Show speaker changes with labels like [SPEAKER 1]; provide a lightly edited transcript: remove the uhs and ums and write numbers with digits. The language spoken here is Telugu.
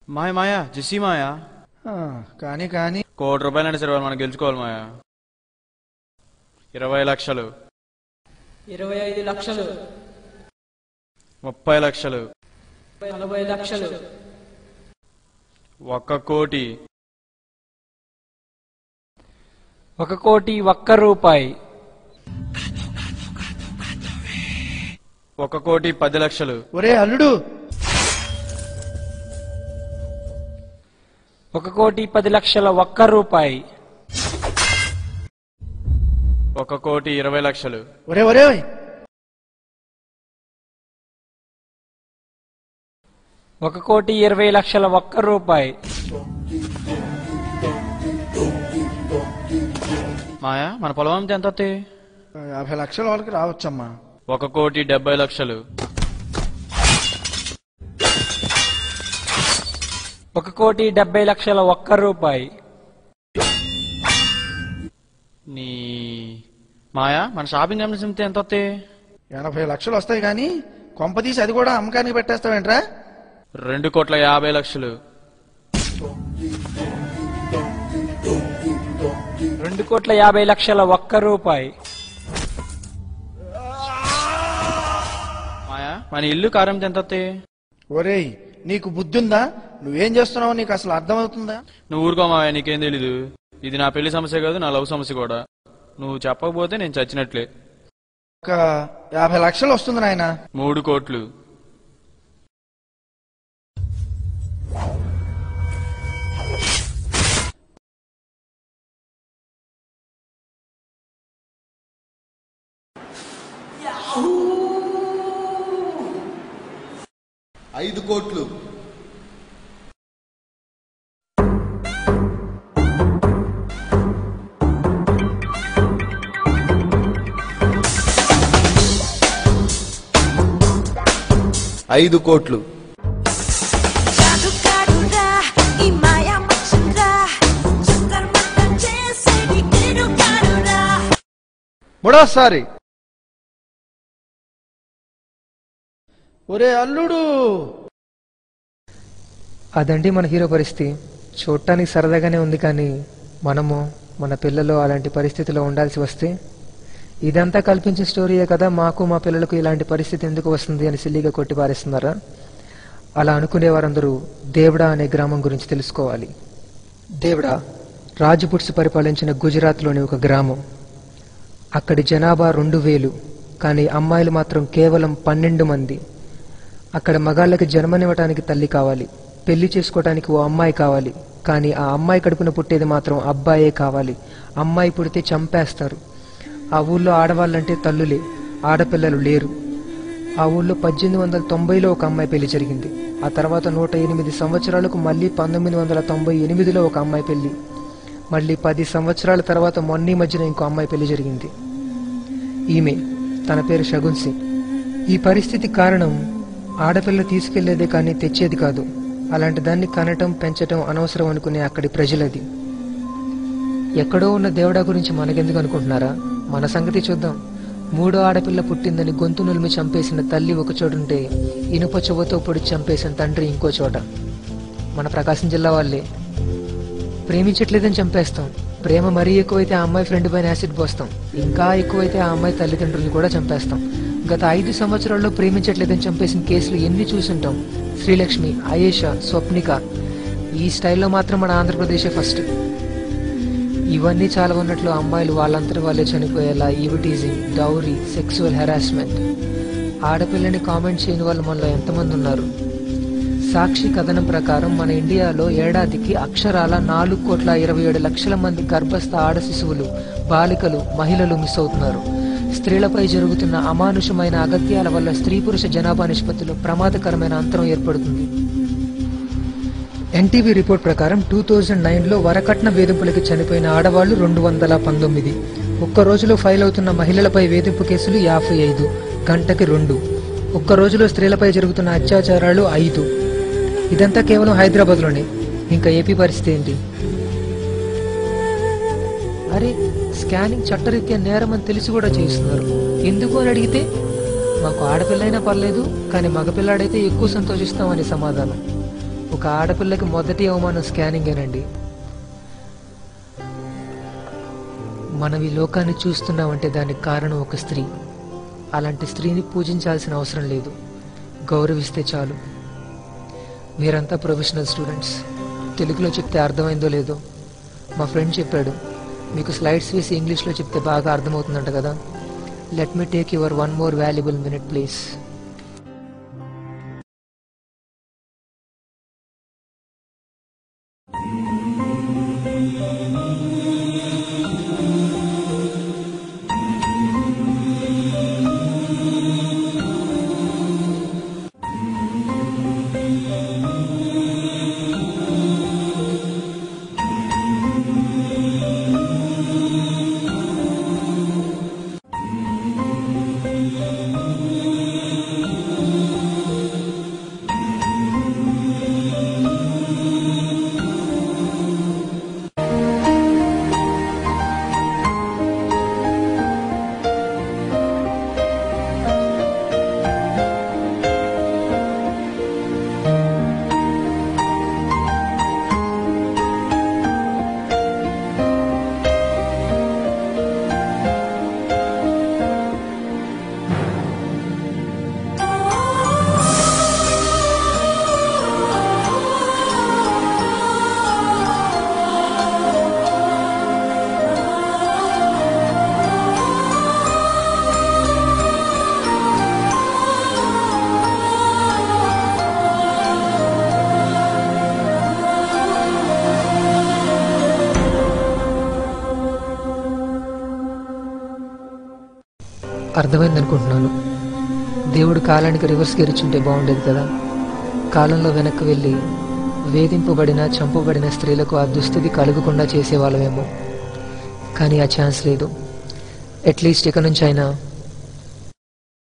[SPEAKER 1] మాయ మాయా జెస్సీ మాయా
[SPEAKER 2] కానీ కానీ
[SPEAKER 1] ₹1,00,00,000 సరే మనం గెలుచుకోవాలి మాయా. 20 లక్షలు,
[SPEAKER 3] 25 లక్షలు,
[SPEAKER 1] 30 లక్షలు,
[SPEAKER 3] 40 లక్షలు,
[SPEAKER 1] 1 కోటి,
[SPEAKER 3] 1 కోటి రూపాయి,
[SPEAKER 1] 1 కోటి 10 లక్షలు.
[SPEAKER 2] ఒరే అల్లుడు
[SPEAKER 3] 1 కోటి 10 లక్షల రూపాయి,
[SPEAKER 1] 1 కోటి 20 లక్షలు.
[SPEAKER 2] ఒరే ఒరే
[SPEAKER 3] 1 కోటి 20 లక్షల రూపాయి.
[SPEAKER 1] మాయా మన పొలం అమ్మితే ఎంత వస్తాయి?
[SPEAKER 2] 50 లక్షల వాళ్ళకి రావచ్చమ్మా.
[SPEAKER 1] 1 కోటి 70 లక్షలు,
[SPEAKER 3] 1 కోటి 70 లక్షల రూపాయి.
[SPEAKER 1] నీ మాయా మన షాపింగ్ కంపెనీస్ అమ్మితే ఎంత వస్తాయి?
[SPEAKER 2] 80 లక్షలు వస్తాయి కానీ కొంపదీసి అది కూడా అమ్మకానికి పెట్టేస్తావేంట్రా?
[SPEAKER 1] 2 కోట్ల 50 లక్షలు,
[SPEAKER 3] 2 కోట్ల 50 లక్షల రూపాయి.
[SPEAKER 1] మాయా మన ఇల్లు కారు అమ్మితే ఎంత వస్తాయి?
[SPEAKER 2] ఒరేయ్ నీకు బుద్ధి ఉందా? నువ్వేం చేస్తున్నావో నీకు అసలు అర్థమవుతుందా?
[SPEAKER 1] నువ్వు ఊరుకో మాయా, నీకేం తెలీదు. ఇది నా పెళ్లి సమస్య కాదు, నా లవ్ సమస్య కూడా. నువ్వు చెప్పకపోతే నేను చచ్చినట్లే.
[SPEAKER 2] ఒక 50 లక్షలు వస్తుంది నాయన.
[SPEAKER 1] 3 కోట్లు,
[SPEAKER 4] 5 కోట్లు, 5 కోట్లు,
[SPEAKER 2] 3సారి. ఒరే అల్లుడు
[SPEAKER 5] అదండి మన హీరో పరిస్థితి. చూడటానికి సరదాగానే ఉంది కానీ మనము మన పిల్లలు అలాంటి పరిస్థితిలో ఉండాల్సి వస్తే ఇదంతా కల్పించే స్టోరీయే కదా, మాకు మా పిల్లలకు ఇలాంటి పరిస్థితి ఎందుకు వస్తుంది అని సిల్లీగా కొట్టిపారేస్తున్నారా? అలా అనుకునే వారందరూ దేవడా అనే గ్రామం గురించి తెలుసుకోవాలి. దేవడా రాజపుట్స్ పరిపాలించిన గుజరాత్లోని ఒక గ్రామం. అక్కడి జనాభా 2000 కానీ అమ్మాయిలు మాత్రం కేవలం 12 మంది. అక్కడ మగాళ్ళకి జన్మనివ్వటానికి తల్లి కావాలి, పెళ్లి చేసుకోవటానికి ఓ అమ్మాయి కావాలి, కానీ ఆ అమ్మాయి కడుపున పుట్టేది మాత్రం అబ్బాయే కావాలి. అమ్మాయి పుడితే చంపేస్తారు. ఆ ఊళ్ళో ఆడవాళ్ళంటే తల్లులే, ఆడపిల్లలు లేరు. ఆ ఊళ్ళో 1890లో ఒక అమ్మాయి పెళ్లి జరిగింది. ఆ తర్వాత 108 సంవత్సరాలకు మళ్ళీ 1998లో ఒక అమ్మాయి పెళ్లి. మళ్ళీ 10 సంవత్సరాల తర్వాత మొన్న మధ్యన ఇంకో అమ్మాయి పెళ్లి జరిగింది. ఈమె, తన పేరు షగున్ సింగ్. ఈ పరిస్థితి కారణం ఆడపిల్ల తీసుకెళ్లేదే కానీ తెచ్చేది కాదు. అలాంటి దాన్ని కనటం పెంచటం అనవసరం అనుకునే అక్కడి ప్రజలది. ఎక్కడో ఉన్న దేవుడా గురించి మనకెందుకు అనుకుంటున్నారా? మన సంగతి చూద్దాం. 3వ ఆడపిల్ల పుట్టిందని గొంతు నులిమి చంపేసిన తల్లి ఒక చోటుంటే ఇనుప చెవుతో పొడి చంపేసిన తండ్రి ఇంకో చోట. మన ప్రకాశం జిల్లా వాళ్ళే. ప్రేమించట్లేదని చంపేస్తాం. ప్రేమ మరీ ఎక్కువైతే ఆ అమ్మాయి ఫ్రెండ్ పైన యాసిడ్ పోస్తాం. ఇంకా ఎక్కువైతే ఆ అమ్మాయి తల్లిదండ్రులను కూడా చంపేస్తాం. గత 5 సంవత్సరాల్లో ప్రేమించట్లేదని చంపేసిన కేసులు ఎన్ని చూసుంటాం. శ్రీలక్ష్మి, ఆయేషా, స్వప్నిక. ఈ స్టైల్లో మాత్రం మన ఆంధ్రప్రదేశే ఫస్ట్. ఇవన్నీ చాలా ఉన్నట్లు అమ్మాయిలు వాళ్ళంతటి వాళ్ళే చనిపోయేలా ఈవిటీజింగ్, డౌరీ, సెక్సువల్ హెరాస్మెంట్. ఆడపిల్లని కామెంట్ చేయని వాళ్ళు మనలో ఎంతమంది ఉన్నారు? సాక్షి కథనం ప్రకారం మన ఇండియాలో ఏడాదికి అక్షరాల 4,27,00,000 మంది గర్భస్థ ఆడ శిశువులు, బాలికలు, మహిళలు మిస్ అవుతున్నారు. స్త్రీలపై జరుగుతున్న అమానుషమైన అగత్యాల వల్ల స్త్రీ పురుష జనాభా నిష్పత్తిలో ప్రమాదకరమైన అంతరం ఏర్పడుతుంది. ఎన్టీవీ రిపోర్ట్ ప్రకారం 2009లో వరకట్న వేధింపులకి చనిపోయిన ఆడవాళ్లు 219. ఒక్క రోజులో ఫైల్ అవుతున్న మహిళలపై వేధింపు కేసులు 55, గంటకి 2. ఒక్క రోజులో స్త్రీలపై జరుగుతున్న అత్యాచారాలు 5. ఇదంతా కేవలం హైదరాబాద్లోనే. ఇంకా ఏపీ పరిస్థితి ఏంటి? అరే, స్కానింగ్ చట్టరీత్యా నేరం అని తెలిసి కూడా చేయిస్తున్నారు. ఎందుకు అని అడిగితే మాకు ఆడపిల్లైనా పర్లేదు కానీ మగపిల్లాడైతే ఎక్కువ సంతోషిస్తామని సమాధానం. ఒక ఆడపిల్లకి మొదటి అవమానం స్కానింగేనండి. మనం ఈ లోకాన్ని చూస్తున్నామంటే దానికి కారణం ఒక స్త్రీ. అలాంటి స్త్రీని పూజించాల్సిన అవసరం లేదు, గౌరవిస్తే చాలు. మీరంతా ప్రొఫెషనల్ స్టూడెంట్స్. తెలుగులో చెప్తే అర్థమైందో లేదో, మా ఫ్రెండ్ చెప్పాడు మీకు స్లైడ్స్ వేసి ఇంగ్లీష్లో చెప్తే బాగా అర్థమవుతుందంట కదా. Let me take your one more valuable minute please. అర్థమైంది అనుకుంటున్నాను. దేవుడు కాలానికి రివర్స్ గెరిచుంటే బాగుండేది కదా. కాలంలో వెనక్కి వెళ్ళి వేధింపబడిన చంపబడిన స్త్రీలకు ఆ దుస్థితి కలుగకుండా చేసేవాళ్ళమేమో. కానీ ఆ ఛాన్స్ లేదు. అట్లీస్ట్ ఇక నుంచి అయినా